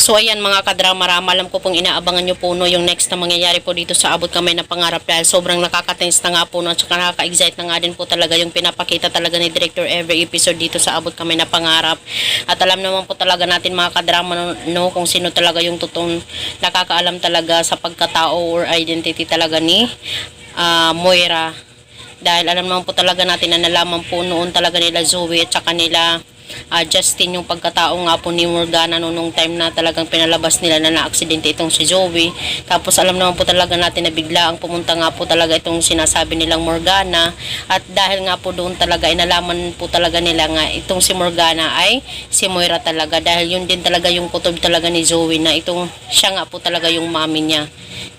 So ayan mga kadrama, alam ko pong inaabangan nyo po no, yung next na mangyayari po dito sa Abot Kamay na Pangarap dahil sobrang nakaka-tense na nga po no, at saka nakaka-excite na nga din po talaga yung pinapakita talaga ni Director every episode dito sa Abot Kamay na Pangarap. At alam naman po talaga natin mga kadrama no, kung sino talaga yung totoong nakakaalam talaga sa pagkatao or identity talaga ni Moira. Dahil alam naman po talaga natin na nalaman po noon talaga nila Zoe at saka nila Justin yung pagkatao nga po ni Morgana nung time na talagang pinalabas nila na na-aksidente itong si Zoe. Tapos alam naman po talaga natin na bigla ang pumunta nga po talaga itong sinasabi nilang Morgana. At dahil nga po doon talaga inalaman po talaga nila nga itong si Morgana ay si Moira talaga. Dahil yun din talaga yung kutob talaga ni Zoe na itong siya nga po talaga yung mami niya.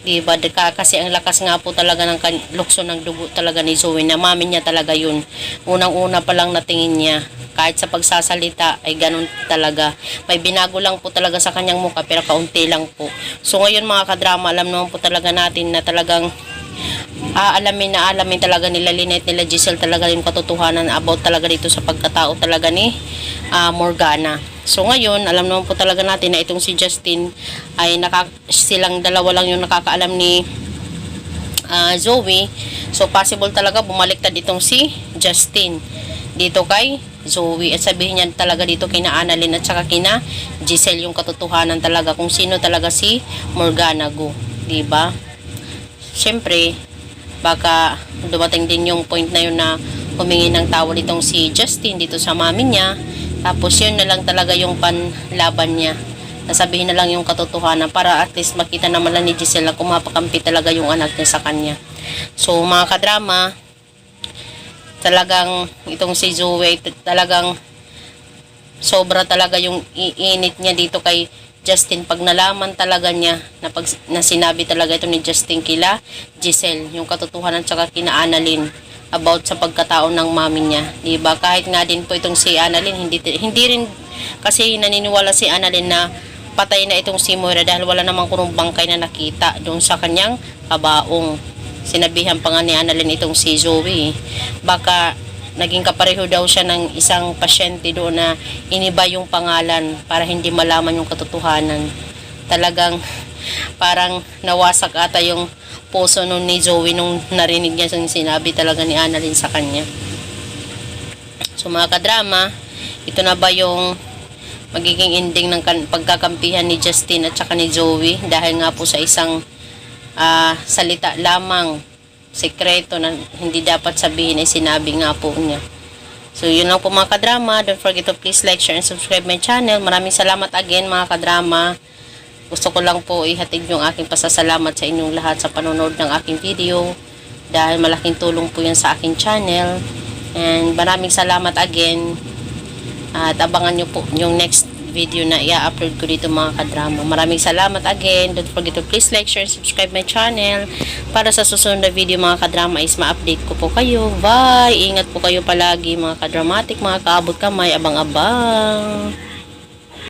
Diba? Kasi ang lakas nga po talaga ng lukso ng dugo talaga ni Zoe na mami niya talaga yun. Unang-una pa lang natingin niya. Kahit sa pagsasalita ay ganun talaga. May binago lang po talaga sa kanyang mukha pero kaunti lang po. So ngayon mga kadrama, alam naman po talaga natin na talagang alamin talaga nila Lynette, nila Giselle talaga yung katotohanan about talaga dito sa pagkatao talaga ni Morgana. So ngayon, alam naman po talaga natin na itong si Justin ay silang dalawa lang yung nakakaalam ni Zoe. So possible talaga bumaliktad itong si Justin dito kay Zoe at sabihin niya talaga dito kina Annalyn at saka kina Giselle yung katotohanan talaga kung sino talaga si Morgana Go, diba? Syempre baka dumating din yung point na yun na humingi ng tawad itong si Justin dito sa mami niya, tapos yun na lang talaga yung panlaban niya, nasabihin na lang yung katotohanan para at least makita naman lang ni Giselle na kumapakampi talaga yung anak niya sa kanya. So mga kadrama, talagang itong si Zoe talagang sobra talaga yung iinit niya dito kay Justin pag nalaman talaga niya na sinabi talaga ito ni Justin kila Giselle yung katotohanan tsaka kina Annalyn about sa pagkatao ng mami niya, diba? Kahit nga din po itong si Annalyn hindi rin kasi naniniwala si Annalyn na patay na itong si Moira dahil wala namang kurong bangkay na nakita doon sa kanyang kabaong. Sinabihan pa nga ni Annalyn itong si Zoe, baka naging kapareho daw siya ng isang pasyente doon na iniba yung pangalan para hindi malaman yung katotohanan. Talagang parang nawasak ata yung puso nun ni Zoe nung narinig niya yung sinabi talaga ni Annalyn sa kanya. So mga kadrama, ito na ba yung magiging ending ng pagkakampihan ni Justin at saka ni Zoe dahil nga po sa isang salita lamang, sekreto na hindi dapat sabihin ay sinabi nga po niya. So yun lang po mga kadrama. Don't forget to please like, share, and subscribe my channel. Maraming salamat again mga kadrama. Gusto ko lang po ihatid yung aking pasasalamat sa inyong lahat sa panonood ng aking video dahil malaking tulong po yan sa aking channel. And maraming salamat again at abangan nyo po yung next video na i-upload ko dito mga kadrama. Maraming salamat again. Don't forget to please like, share, and subscribe my channel para sa susunod na video mga kadrama is ma-update ko po kayo. Bye! Ingat po kayo palagi mga kadramatic, mga kaabot kamay, abang-abang.